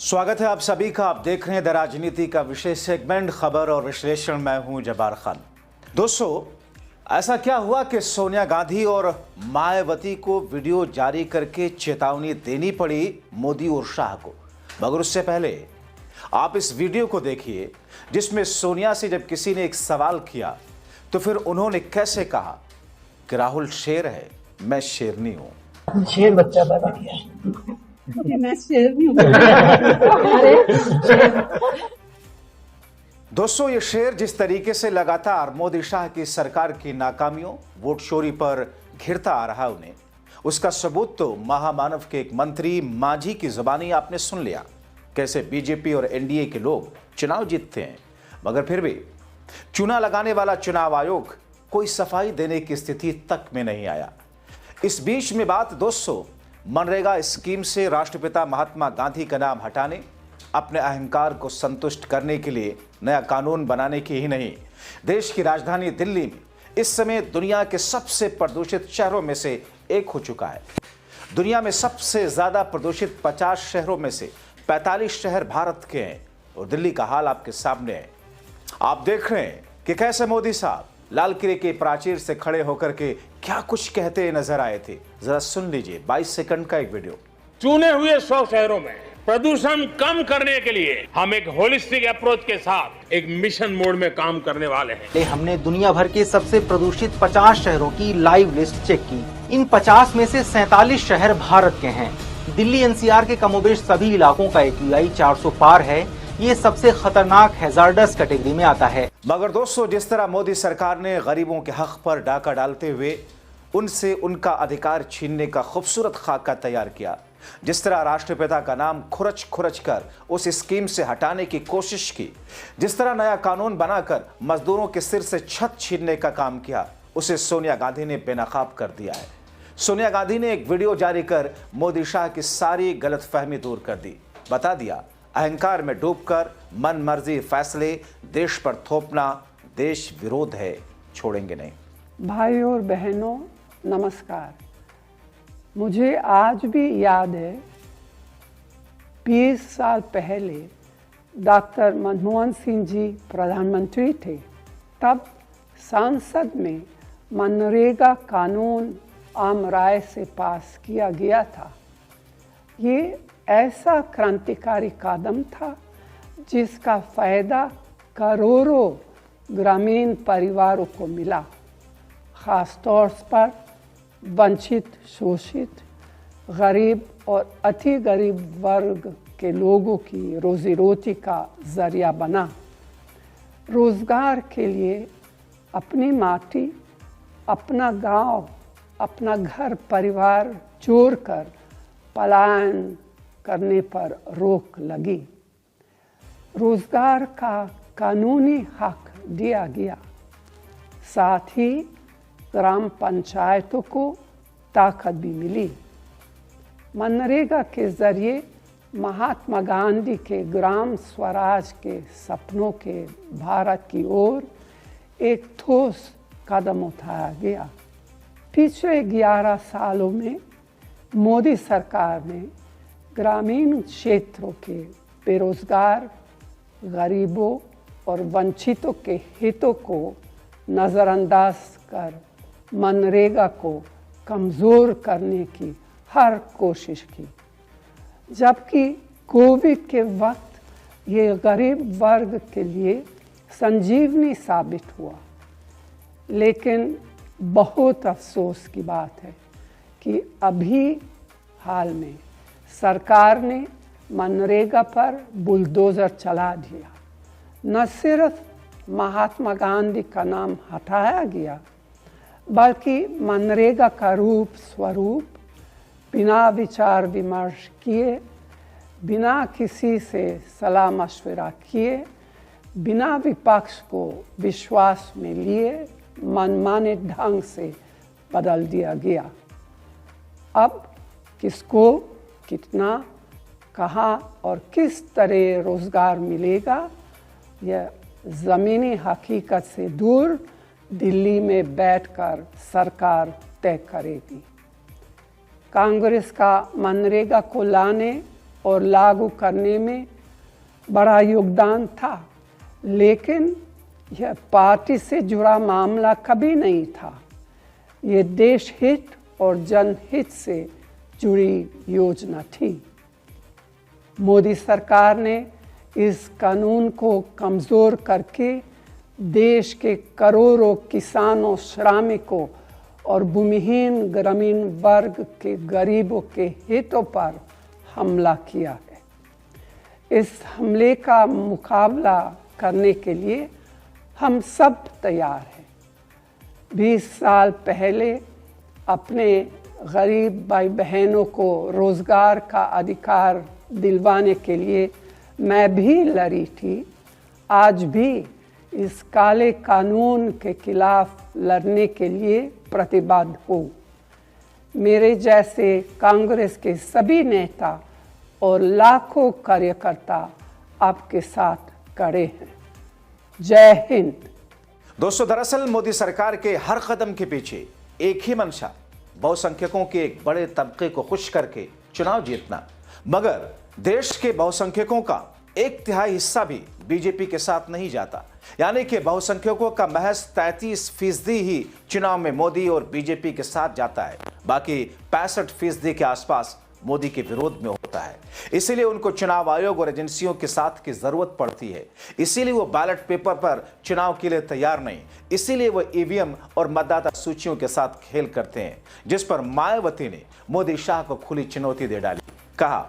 स्वागत है आप सभी का। आप देख रहे हैं द राजनीति का विशेष सेगमेंट खबर और विश्लेषण। मैं हूं जब्बार खान। दोस्तों, ऐसा क्या हुआ कि सोनिया गांधी और मायावती को वीडियो जारी करके चेतावनी देनी पड़ी मोदी और शाह को? मगर उससे पहले आप इस वीडियो को देखिए जिसमें सोनिया से जब किसी ने एक सवाल किया तो फिर उन्होंने कैसे कहा कि राहुल शेर है, मैं शेरनी हूं। शेर बच्चा पैदा किया है। मैं शेर नहीं हूँ। दोस्तों, ये शेर जिस तरीके से लगातार मोदी शाह की सरकार की नाकामियों, वोट चोरी पर घिरता आ रहा उन्हें, उसका सबूत तो महामानव के एक मंत्री मांझी की जुबानी आपने सुन लिया। कैसे बीजेपी और एनडीए के लोग चुनाव जीतते हैं, मगर फिर भी चुना लगाने वाला चुनाव आयोग कोई सफाई देने की स्थिति तक में नहीं आया। इस बीच में बात दोस्तों मनरेगा स्कीम से राष्ट्रपिता महात्मा गांधी का नाम हटाने, अपने अहंकार को संतुष्ट करने के लिए नया कानून बनाने की ही नहीं, देश की राजधानी दिल्ली में इस समय दुनिया के सबसे प्रदूषित शहरों में से एक हो चुका है। दुनिया में सबसे ज्यादा प्रदूषित 50 शहरों में से 45 शहर भारत के हैं और दिल्ली का हाल आपके सामने है। आप देख रहे हैं कि कैसे मोदी साहब लाल किले के प्राचीर से खड़े होकर के क्या कुछ कहते नजर आए थे। जरा सुन लीजिए 22 सेकंड का एक वीडियो। चुने हुए 100 शहरों में प्रदूषण कम करने के लिए हम एक होलिस्टिक अप्रोच के साथ एक मिशन मोड में काम करने वाले हैं। हमने दुनिया भर के सबसे प्रदूषित 50 शहरों की लाइव लिस्ट चेक की। इन 50 में से 47 शहर भारत के हैं। दिल्ली एनसीआर के कमोबेश सभी इलाकों का AQI 400 पार है। ये सबसे खतरनाक हैजार्डस कैटेगरी में आता है। मगर दोस्तों, जिस तरह मोदी सरकार ने गरीबों के हक पर डाका डालते हुए उनसे उनका अधिकार छीनने का खूबसूरत खाका तैयार किया, जिस तरह राष्ट्रपिता का नाम खुरच खुरच कर उस स्कीम से हटाने की कोशिश की, जिस तरह नया कानून बनाकर मजदूरों के सिर से छत छीनने का काम किया, उसे सोनिया गांधी ने बेनकाब कर दिया है। सोनिया गांधी ने एक वीडियो जारी कर मोदी शाह की सारी गलतफहमी दूर कर दी। बता दिया, अहंकार में डूबकर मन मर्जी फैसले देश पर थोपना देश विरोध है, छोड़ेंगे नहीं। भाई और बहनों, नमस्कार। मुझे आज भी याद है 20 साल पहले डॉक्टर मनमोहन सिंह जी प्रधानमंत्री थे। तब संसद में मनरेगा कानून आम राय से पास किया गया था। ये ऐसा क्रांतिकारी कदम था जिसका फायदा करोड़ों ग्रामीण परिवारों को मिला, खास तौर पर वंचित, शोषित, गरीब और अति गरीब वर्ग के लोगों की रोजी रोटी का जरिया बना। रोजगार के लिए अपनी माटी, अपना गांव, अपना घर परिवार छोड़कर पलायन करने पर रोक लगी। रोजगार का कानूनी हक दिया गया। साथ ही ग्राम पंचायतों को ताकत भी मिली। मनरेगा के जरिए महात्मा गांधी के ग्राम स्वराज के सपनों के भारत की ओर एक ठोस कदम उठाया गया। पिछले 11 सालों में मोदी सरकार ने ग्रामीण क्षेत्रों के बेरोजगार, गरीबों और वंचितों के हितों को नज़रअंदाज कर मनरेगा को कमज़ोर करने की हर कोशिश की। जबकि कोविड के वक्त ये गरीब वर्ग के लिए संजीवनी साबित हुआ। लेकिन बहुत अफसोस की बात है कि अभी हाल में सरकार ने मनरेगा पर बुलडोजर चला दिया। न सिर्फ महात्मा गांधी का नाम हटाया गया, बल्कि मनरेगा का रूप स्वरूप बिना विचार विमर्श किए, बिना किसी से सलाह मशवरा किए, बिना विपक्ष को विश्वास में लिए मनमाने ढंग से बदल दिया गया। अब किसको कितना, कहाँ और किस तरह रोजगार मिलेगा, यह ज़मीनी हकीकत से दूर दिल्ली में बैठकर सरकार तय करेगी। कांग्रेस का मनरेगा को लाने और लागू करने में बड़ा योगदान था, लेकिन यह पार्टी से जुड़ा मामला कभी नहीं था। ये देश हित और जनहित से जुड़ी योजना थी। मोदी सरकार ने इस कानून को कमज़ोर करके देश के करोड़ों किसानों, श्रमिकों और भूमिहीन ग्रामीण वर्ग के गरीबों के हितों पर हमला किया है। इस हमले का मुकाबला करने के लिए हम सब तैयार हैं। 20 साल पहले अपने गरीब भाई बहनों को रोज़गार का अधिकार दिलवाने के लिए मैं भी लड़ी थी। आज भी इस काले कानून के खिलाफ लड़ने के लिए प्रतिबद्ध हूँ। मेरे जैसे कांग्रेस के सभी नेता और लाखों कार्यकर्ता आपके साथ खड़े हैं। जय हिंद। दोस्तों, दरअसल मोदी सरकार के हर कदम के पीछे एक ही मंशा, बहुसंख्यकों के एक बड़े तबके को खुश करके चुनाव जीतना। मगर देश के बहुसंख्यकों का 1/3 हिस्सा भी बीजेपी के साथ नहीं जाता, यानी कि बहुसंख्यकों का महज 33% ही चुनाव में मोदी और बीजेपी के साथ जाता है। बाकी 65% के आसपास मोदी के विरोध में होता है। इसीलिए उनको चुनाव आयोग और एजेंसियों के साथ की जरूरत पड़ती है। इसीलिए वो बैलेट पेपर पर चुनाव के लिए तैयार नहीं। इसीलिए वो ईवीएम और मतदाता सूचियों के साथ खेल करते हैं, जिस पर मायावती ने मोदी शाह को खुली चुनौती दे डाली। कहा,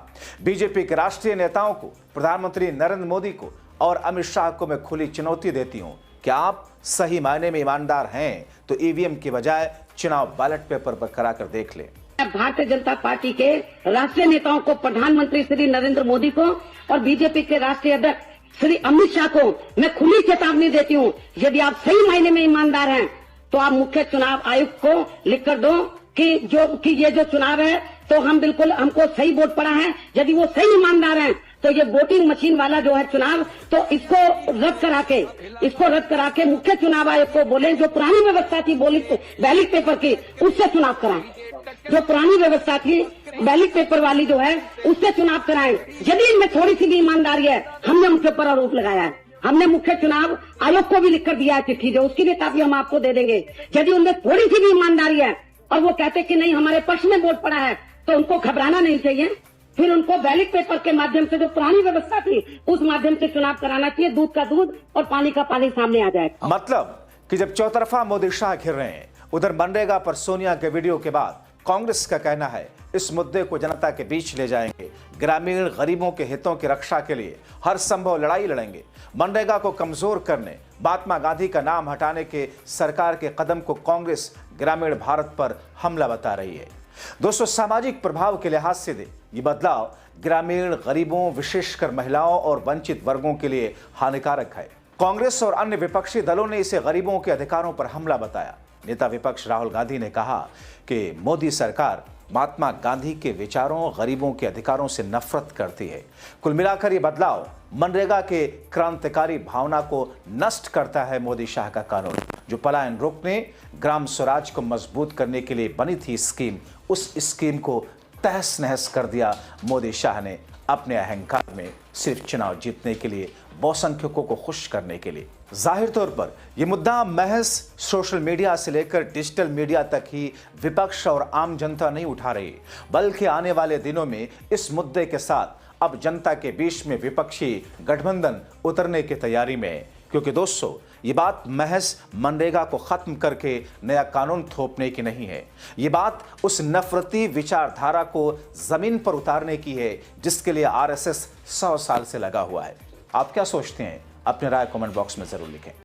बीजेपी के राष्ट्रीय नेताओं को, प्रधानमंत्री नरेंद्र मोदी को और अमित शाह को मैं खुली चुनौती देती हूं कि आप सही मायने में ईमानदार हैं तो ईवीएम की बजाय चुनाव बैलेट पेपर पर कराकर देख लें। भारतीय जनता पार्टी के राष्ट्रीय नेताओं को, प्रधानमंत्री श्री नरेंद्र मोदी को और बीजेपी के राष्ट्रीय अध्यक्ष श्री अमित शाह को मैं खुली चेतावनी देती हूं, यदि आप सही मायने में ईमानदार हैं तो आप मुख्य चुनाव आयुक्त को लिखकर दो कि ये जो चुनाव है तो हम बिल्कुल, हमको सही वोट पड़ा है। यदि वो सही ईमानदार हैं तो ये वोटिंग मशीन वाला जो है चुनाव, तो इसको रद्द करा के मुख्य चुनाव आयोग को बोले जो पुरानी व्यवस्था थी बैलेट पेपर की, उससे चुनाव कराएं। जो पुरानी व्यवस्था थी बैलेट पेपर वाली जो है उससे चुनाव कराएं। यदि इनमें थोड़ी सी भी ईमानदारी है, हमने उनके ऊपर आरोप लगाया है। हमने मुख्य चुनाव आयोग को भी लिखकर दिया है चिट्ठी, जो उसकी भी कापी हम आपको दे देंगे। यदि उनमें थोड़ी सी भी ईमानदारी है और वो कहते कि नहीं हमारे पक्ष में वोट पड़ा है, तो उनको घबराना नहीं चाहिए। फिर उनको बैलेट पेपर के माध्यम से, जो पुरानी व्यवस्था थी उस माध्यम से चुनाव कराना चाहिए। दूध का दूध और पानी का पानी सामने आ जाएगा। मतलब कि जब चौतरफा मोदी शाह घिर रहे हैं, उधर मनरेगा पर सोनिया के वीडियो के बाद कांग्रेस का कहना है इस मुद्दे को जनता के बीच ले जाएंगे, ग्रामीण गरीबों के हितों की रक्षा के लिए हर संभव लड़ाई लड़ेंगे। मनरेगा को कमजोर करने, महात्मा गांधी का नाम हटाने के सरकार के कदम को कांग्रेस ग्रामीण भारत पर हमला बता रही है। दोस्तों, सामाजिक प्रभाव के लिहाज से ये बदलाव ग्रामीण गरीबों, विशेषकर महिलाओं और वंचित वर्गों के लिए हानिकारक है। कांग्रेस और अन्य विपक्षी दलों ने इसे गरीबों के अधिकारों पर हमला बताया। नेता विपक्ष राहुल गांधी ने कहा कि मोदी सरकार महात्मा गांधी के विचारों, गरीबों के अधिकारों से नफरत करती है। कुल मिलाकर ये बदलाव मनरेगा के क्रांतिकारी भावना को नष्ट करता है। मोदी शाह का कानून, जो पलायन रोकने, ग्राम स्वराज को मजबूत करने के लिए बनी थी स्कीम, उस स्कीम को तहस नहस कर दिया मोदी शाह ने अपने अहंकार में, सिर्फ चुनाव जीतने के लिए, बहुसंख्यकों को खुश करने के लिए। जाहिर तौर पर यह मुद्दा महज सोशल मीडिया से लेकर डिजिटल मीडिया तक ही विपक्ष और आम जनता नहीं उठा रही, बल्कि आने वाले दिनों में इस मुद्दे के साथ अब जनता के बीच में विपक्षी गठबंधन उतरने की तैयारी में है। क्योंकि दोस्तों, ये बात महज मनरेगा को खत्म करके नया कानून थोपने की नहीं है। ये बात उस नफरती विचारधारा को जमीन पर उतारने की है जिसके लिए आरएसएस 100 साल से लगा हुआ है। आप क्या सोचते हैं? अपने राय कमेंट बॉक्स में जरूर लिखें।